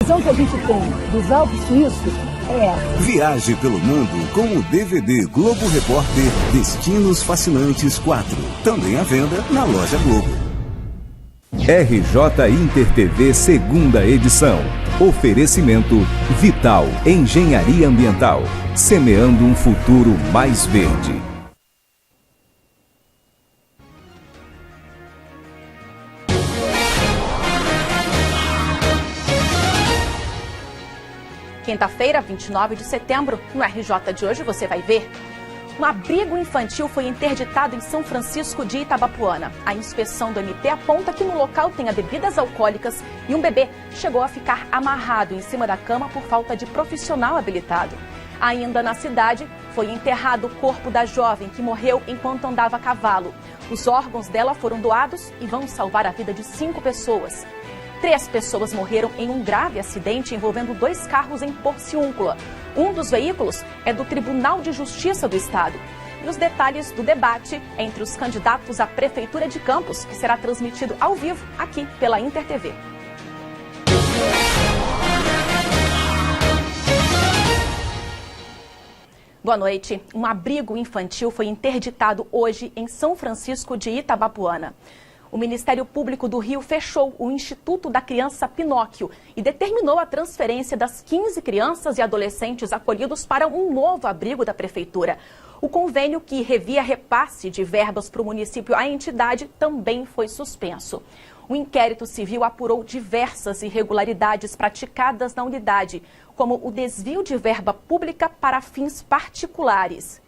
visão que a gente tem dos Alpes suíços é essa. Viaje pelo mundo com o DVD Globo Repórter Destinos Fascinantes 4. Também à venda na loja Globo. RJ Inter TV, segunda edição. Oferecimento Vital Engenharia Ambiental. Semeando um futuro mais verde. Quinta-feira, 29 de setembro, no RJ de hoje você vai ver. Um abrigo infantil foi interditado em São Francisco de Itabapuana. A inspeção do MP aponta que no local tenha bebidas alcoólicas e um bebê chegou a ficar amarrado em cima da cama por falta de profissional habilitado. Ainda na cidade, foi enterrado o corpo da jovem que morreu enquanto andava a cavalo. Os órgãos dela foram doados e vão salvar a vida de 5 pessoas. 3 pessoas morreram em um grave acidente envolvendo 2 carros em Porciúncula. Um dos veículos é do Tribunal de Justiça do Estado. E os detalhes do debate entre os candidatos à Prefeitura de Campos, que será transmitido ao vivo aqui pela Inter TV. Boa noite. Um abrigo infantil foi interditado hoje em São Francisco de Itabapuana. O Ministério Público do Rio fechou o Instituto da Criança Pinóquio e determinou a transferência das 15 crianças e adolescentes acolhidos para um novo abrigo da Prefeitura. O convênio que revia repasse de verbas para o município à entidade também foi suspenso. O inquérito civil apurou diversas irregularidades praticadas na unidade, como o desvio de verba pública para fins particulares.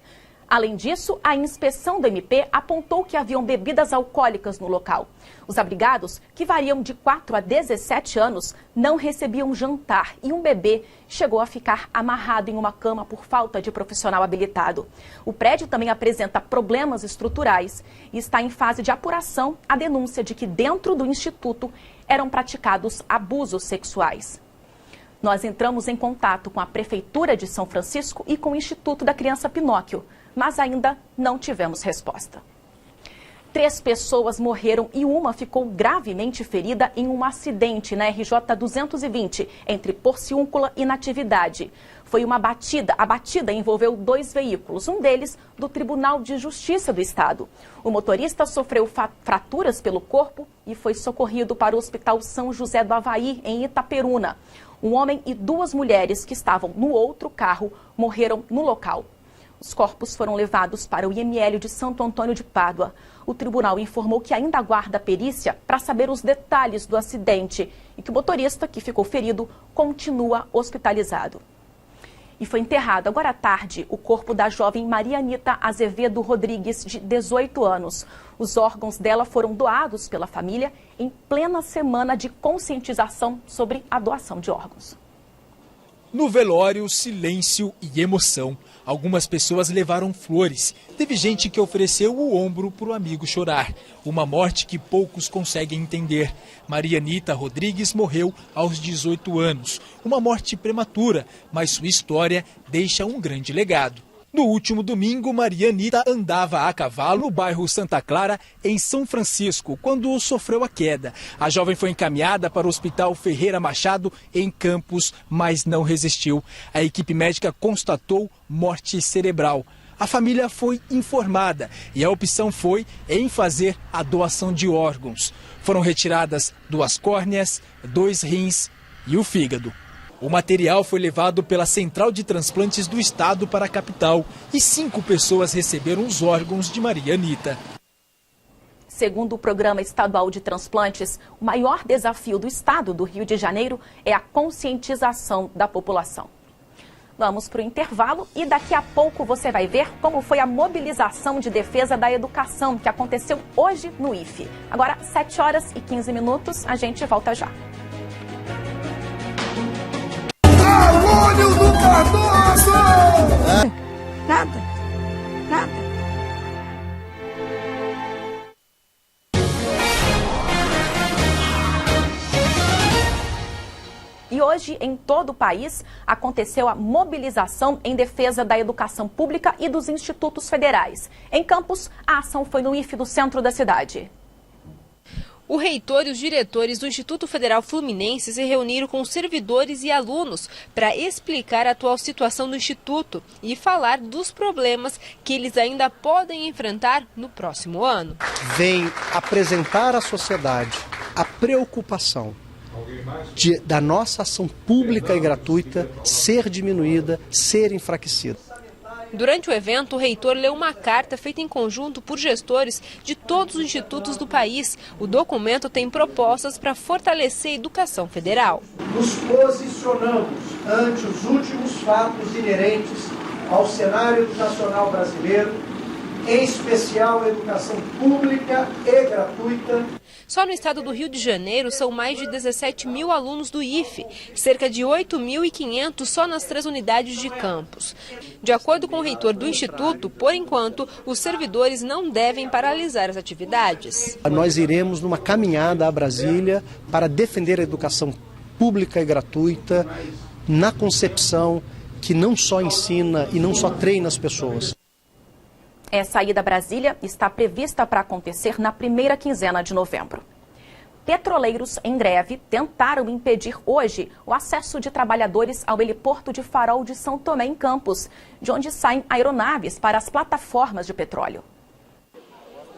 Além disso, a inspeção do MP apontou que haviam bebidas alcoólicas no local. Os abrigados, que variam de 4 a 17 anos, não recebiam jantar e um bebê chegou a ficar amarrado em uma cama por falta de profissional habilitado. O prédio também apresenta problemas estruturais e está em fase de apuração a denúncia de que dentro do instituto eram praticados abusos sexuais. Nós entramos em contato com a Prefeitura de São Francisco e com o Instituto da Criança Pinóquio, mas ainda não tivemos resposta. 3 pessoas morreram e uma ficou gravemente ferida em um acidente na RJ 220, entre Porciúncula e Natividade. Foi uma batida. A batida envolveu 2 veículos, um deles do Tribunal de Justiça do Estado. O motorista sofreu fraturas pelo corpo e foi socorrido para o Hospital São José do Avaí, em Itaperuna. Um homem e 2 mulheres que estavam no outro carro morreram no local. Os corpos foram levados para o IML de Santo Antônio de Pádua. O tribunal informou que ainda aguarda perícia para saber os detalhes do acidente e que o motorista, que ficou ferido, continua hospitalizado. E foi enterrado agora à tarde o corpo da jovem Maria Anita Azevedo Rodrigues, de 18 anos. Os órgãos dela foram doados pela família em plena semana de conscientização sobre a doação de órgãos. No velório, silêncio e emoção. Algumas pessoas levaram flores. Teve gente que ofereceu o ombro para o amigo chorar. Uma morte que poucos conseguem entender. Maria Anita Rodrigues morreu aos 18 anos. Uma morte prematura, mas sua história deixa um grande legado. No último domingo, Maria Anita andava a cavalo no bairro Santa Clara, em São Francisco, quando sofreu a queda. A jovem foi encaminhada para o Hospital Ferreira Machado, em Campos, mas não resistiu. A equipe médica constatou morte cerebral. A família foi informada e a opção foi em fazer a doação de órgãos. Foram retiradas 2 córneas, 2 rins e o fígado. O material foi levado pela Central de Transplantes do Estado para a capital e 5 pessoas receberam os órgãos de Maria Anita. Segundo o Programa Estadual de Transplantes, o maior desafio do Estado do Rio de Janeiro é a conscientização da população. Vamos para o intervalo e daqui a pouco você vai ver como foi a mobilização de defesa da educação que aconteceu hoje no IFE. Agora, 7h15, a gente volta já. Olho do Cardoso! Nada. E hoje, em todo o país, aconteceu a mobilização em defesa da educação pública e dos institutos federais. Em Campos, a ação foi no IFE do centro da cidade. O reitor e os diretores do Instituto Federal Fluminense se reuniram com servidores e alunos para explicar a atual situação do Instituto e falar dos problemas que eles ainda podem enfrentar no próximo ano. Vem apresentar à sociedade a preocupação da nossa ação pública e gratuita ser diminuída, ser enfraquecida. Durante o evento, o reitor leu uma carta feita em conjunto por gestores de todos os institutos do país. O documento tem propostas para fortalecer a educação federal. Nos posicionamos ante os últimos fatos inerentes ao cenário educacional brasileiro, em especial a educação pública e gratuita. Só no estado do Rio de Janeiro são mais de 17 mil alunos do IFE, cerca de 8.500 só nas 3 unidades de campus. De acordo com o reitor do Instituto, por enquanto, os servidores não devem paralisar as atividades. Nós iremos numa caminhada a Brasília para defender a educação pública e gratuita na concepção que não só ensina e não só treina as pessoas. Essa ida a Brasília está prevista para acontecer na primeira quinzena de novembro. Petroleiros em greve tentaram impedir hoje o acesso de trabalhadores ao heliporto de Farol de São Tomé, em Campos, de onde saem aeronaves para as plataformas de petróleo.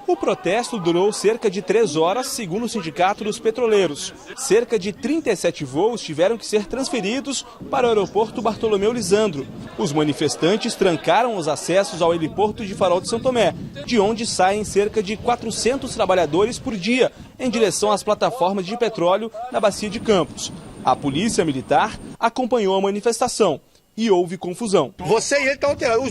O protesto durou cerca de 3 horas, segundo o Sindicato dos Petroleiros. Cerca de 37 voos tiveram que ser transferidos para o aeroporto Bartolomeu Lisandro. Os manifestantes trancaram os acessos ao heliporto de Farol de São Tomé, de onde saem cerca de 400 trabalhadores por dia, em direção às plataformas de petróleo na Bacia de Campos. A polícia militar acompanhou a manifestação e houve confusão. Você e ele estão alterados.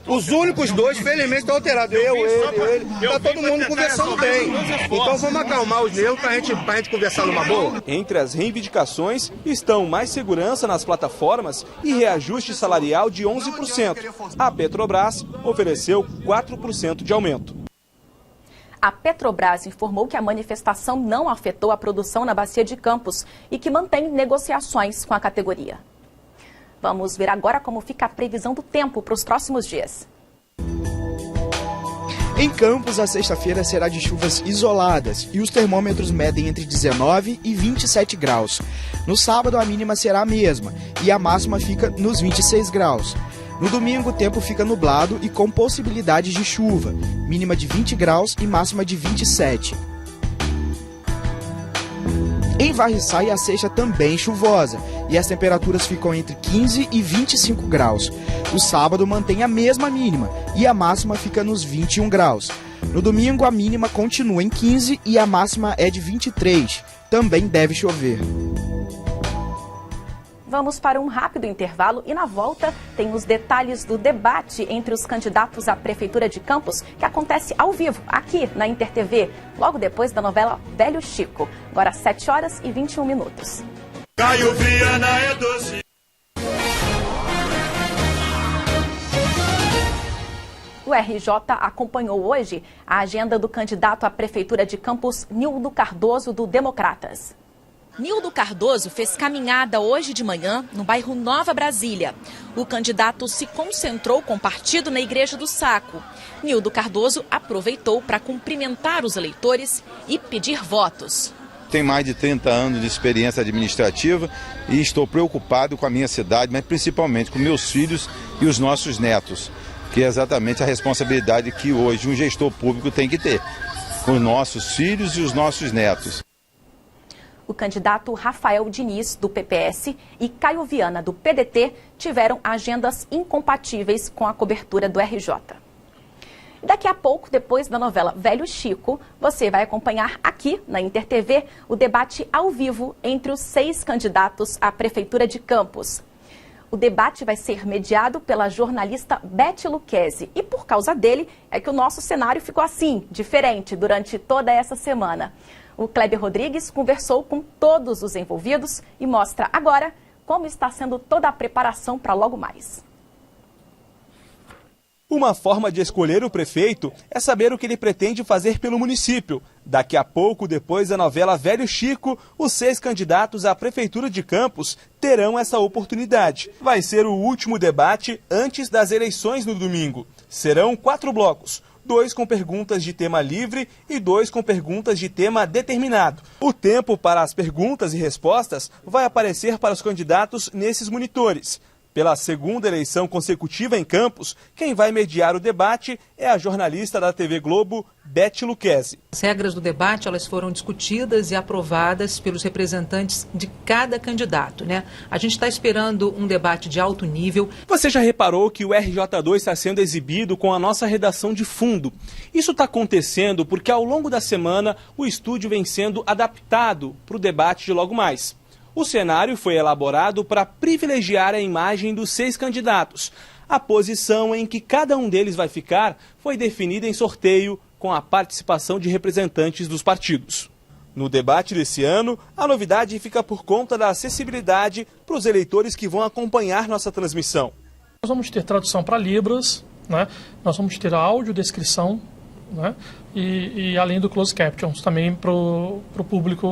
Os únicos dois, felizmente, estão alterados. Ele. Está todo mundo conversando bem. Então vamos acalmar os nervos para a gente conversar numa boa. Entre as reivindicações estão mais segurança nas plataformas e reajuste salarial de 11%. A Petrobras ofereceu 4% de aumento. A Petrobras informou que a manifestação não afetou a produção na Bacia de Campos e que mantém negociações com a categoria. Vamos ver agora como fica a previsão do tempo para os próximos dias. Em Campos, a sexta-feira será de chuvas isoladas e os termômetros medem entre 19 e 27 graus. No sábado, a mínima será a mesma e a máxima fica nos 26 graus. No domingo, o tempo fica nublado e com possibilidade de chuva, mínima de 20 graus e máxima de 27. Em Varriçaia, a sexta também chuvosa e as temperaturas ficam entre 15 e 25 graus. O sábado mantém a mesma mínima e a máxima fica nos 21 graus. No domingo, a mínima continua em 15 e a máxima é de 23. Também deve chover. Vamos para um rápido intervalo e na volta tem os detalhes do debate entre os candidatos à Prefeitura de Campos, que acontece ao vivo, aqui na Inter TV, logo depois da novela Velho Chico. Agora 7 horas e 21 minutos. Caio Viana é doce. O RJ acompanhou hoje a agenda do candidato à Prefeitura de Campos, Nildo Cardoso, do Democratas. Nildo Cardoso fez caminhada hoje de manhã no bairro Nova Brasília. O candidato se concentrou com o partido na Igreja do Saco. Nildo Cardoso aproveitou para cumprimentar os eleitores e pedir votos. Tenho mais de 30 anos de experiência administrativa e estou preocupado com a minha cidade, mas principalmente com meus filhos e os nossos netos, que é exatamente a responsabilidade que hoje um gestor público tem que ter, com os nossos filhos e os nossos netos. O candidato Rafael Diniz, do PPS, e Caio Viana, do PDT, tiveram agendas incompatíveis com a cobertura do RJ. Daqui a pouco, depois da novela Velho Chico, você vai acompanhar aqui na Inter TV o debate ao vivo entre os 6 candidatos à Prefeitura de Campos. O debate vai ser mediado pela jornalista Beth Lucchesi e por causa dele é que o nosso cenário ficou assim, diferente, durante toda essa semana. O Kleber Rodrigues conversou com todos os envolvidos e mostra agora como está sendo toda a preparação para logo mais. Uma forma de escolher o prefeito é saber o que ele pretende fazer pelo município. Daqui a pouco, depois da novela Velho Chico, os 6 candidatos à Prefeitura de Campos terão essa oportunidade. Vai ser o último debate antes das eleições no domingo. Serão 4 blocos. 2 com perguntas de tema livre e 2 com perguntas de tema determinado. O tempo para as perguntas e respostas vai aparecer para os candidatos nesses monitores. Pela segunda eleição consecutiva em Campos, quem vai mediar o debate é a jornalista da TV Globo, Beth Lucchesi. As regras do debate elas foram discutidas e aprovadas pelos representantes de cada candidato, né? A gente está esperando um debate de alto nível. Você já reparou que o RJ2 está sendo exibido com a nossa redação de fundo? Isso está acontecendo porque ao longo da semana o estúdio vem sendo adaptado para o debate de logo mais. O cenário foi elaborado para privilegiar a imagem dos 6 candidatos. A posição em que cada um deles vai ficar foi definida em sorteio com a participação de representantes dos partidos. No debate desse ano, a novidade fica por conta da acessibilidade para os eleitores que vão acompanhar nossa transmissão. Nós vamos ter tradução para Libras, né? Nós vamos ter audiodescrição, né? E além do closed captions, também para o público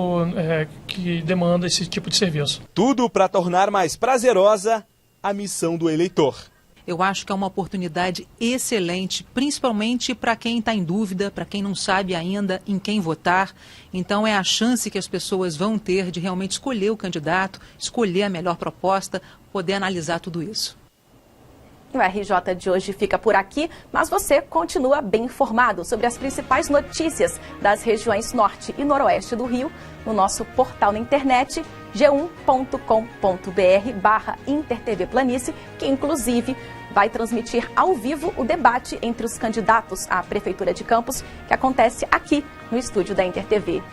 que demanda esse tipo de serviço. Tudo para tornar mais prazerosa a missão do eleitor. Eu acho que é uma oportunidade excelente, principalmente para quem está em dúvida, para quem não sabe ainda em quem votar. Então é a chance que as pessoas vão ter de realmente escolher o candidato, escolher a melhor proposta, poder analisar tudo isso. O RJ de hoje fica por aqui, mas você continua bem informado sobre as principais notícias das regiões norte e noroeste do Rio no nosso portal na internet g1.com.br/InterTVPlanície, que inclusive vai transmitir ao vivo o debate entre os candidatos à Prefeitura de Campos, que acontece aqui no estúdio da InterTV.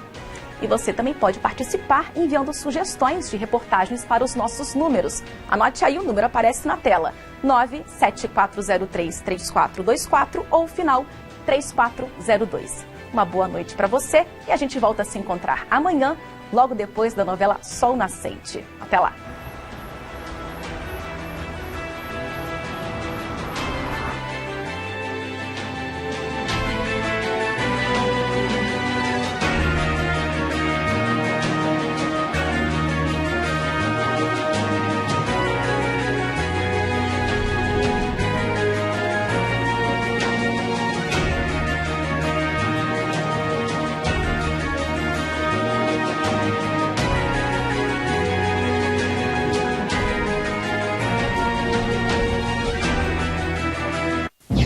E você também pode participar enviando sugestões de reportagens para os nossos números. Anote aí, o número aparece na tela: 974033424 ou final 3402. Uma boa noite para você e a gente volta a se encontrar amanhã, logo depois da novela Sol Nascente. Até lá!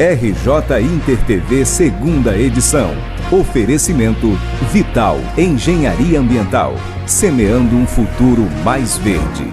RJ Inter TV, segunda edição. Oferecimento Vital Engenharia Ambiental, semeando um futuro mais verde.